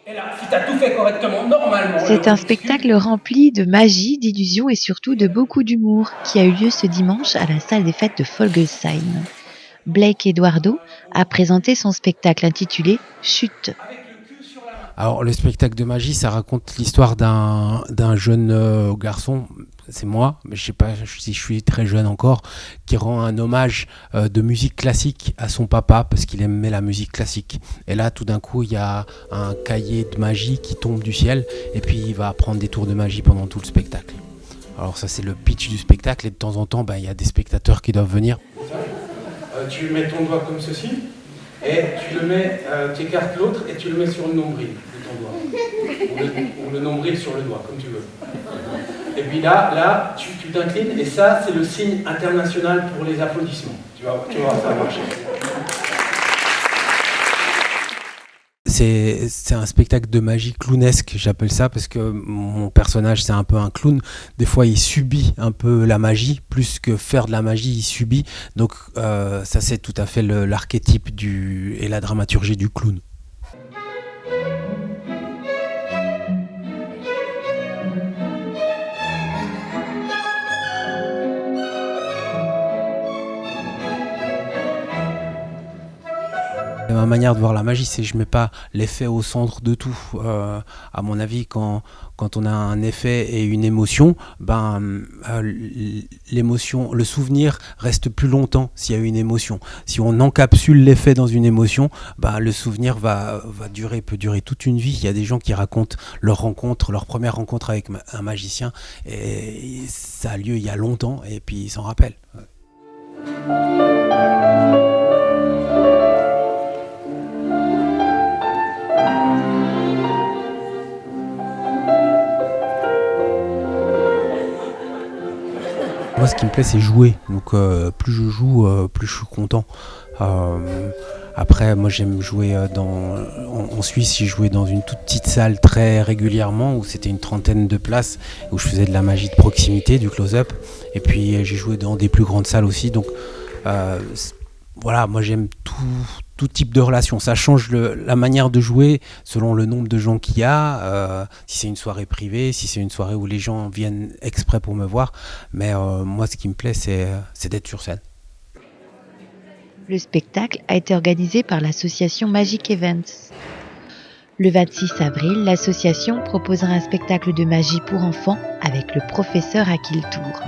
Et là, si t'as tout fait correctement, normalement, le C'est un Rubik's Cube, spectacle rempli de magie, d'illusions et surtout de beaucoup d'humour qui a eu lieu ce dimanche à la salle des fêtes de Folgesheim. Blake Eduardo a présenté son spectacle intitulé Chute. avec le cul sur la main. Alors, le spectacle de magie, ça raconte l'histoire d'un jeune garçon, c'est moi, mais je sais pas si je suis très jeune encore, qui rend un hommage de musique classique à son papa parce qu'il aimait la musique classique. Et là, tout d'un coup, il y a un cahier de magie qui tombe du ciel et puis il va apprendre des tours de magie pendant tout le spectacle. Alors ça, c'est le pitch du spectacle et de temps en temps, il y a des spectateurs qui doivent venir. Tu mets ton doigt comme ceci, et tu le mets, tu écartes l'autre et tu le mets sur le nombril de ton doigt. Ou le nombril sur le doigt, comme tu veux. Et puis là tu t'inclines, et ça, c'est le signe international pour les applaudissements. Tu vois, ça va marcher. C'est un spectacle de magie clownesque, j'appelle ça, parce que mon personnage, c'est un peu un clown. Des fois, il subit un peu la magie, plus que faire de la magie, il subit. Donc, ça, c'est tout à fait l'archétype et la dramaturgie du clown. Ma manière de voir la magie, c'est que je mets pas l'effet au centre de tout. À mon avis, quand on a un effet et une émotion, l'émotion, le souvenir reste plus longtemps s'il y a une émotion. Si on encapsule l'effet dans une émotion, le souvenir peut durer toute une vie. Il y a des gens qui racontent leur première rencontre avec un magicien, et ça a lieu il y a longtemps, et puis ils s'en rappellent. Moi, ce qui me plaît, c'est jouer. Donc, plus je joue, plus je suis content. Après, moi, j'aime jouer en Suisse. J'ai joué dans une toute petite salle très régulièrement, où c'était une trentaine de places, où je faisais de la magie de proximité, du close-up. Et puis, j'ai joué dans des plus grandes salles aussi. Donc, voilà, moi, j'aime tout type de relation. Ça change la manière de jouer selon le nombre de gens qu'il y a, si c'est une soirée privée, si c'est une soirée où les gens viennent exprès pour me voir. Mais moi, ce qui me plaît, c'est d'être sur scène. Le spectacle a été organisé par l'association Magic Events. Le 26 avril, l'association proposera un spectacle de magie pour enfants avec le professeur Akil Tour.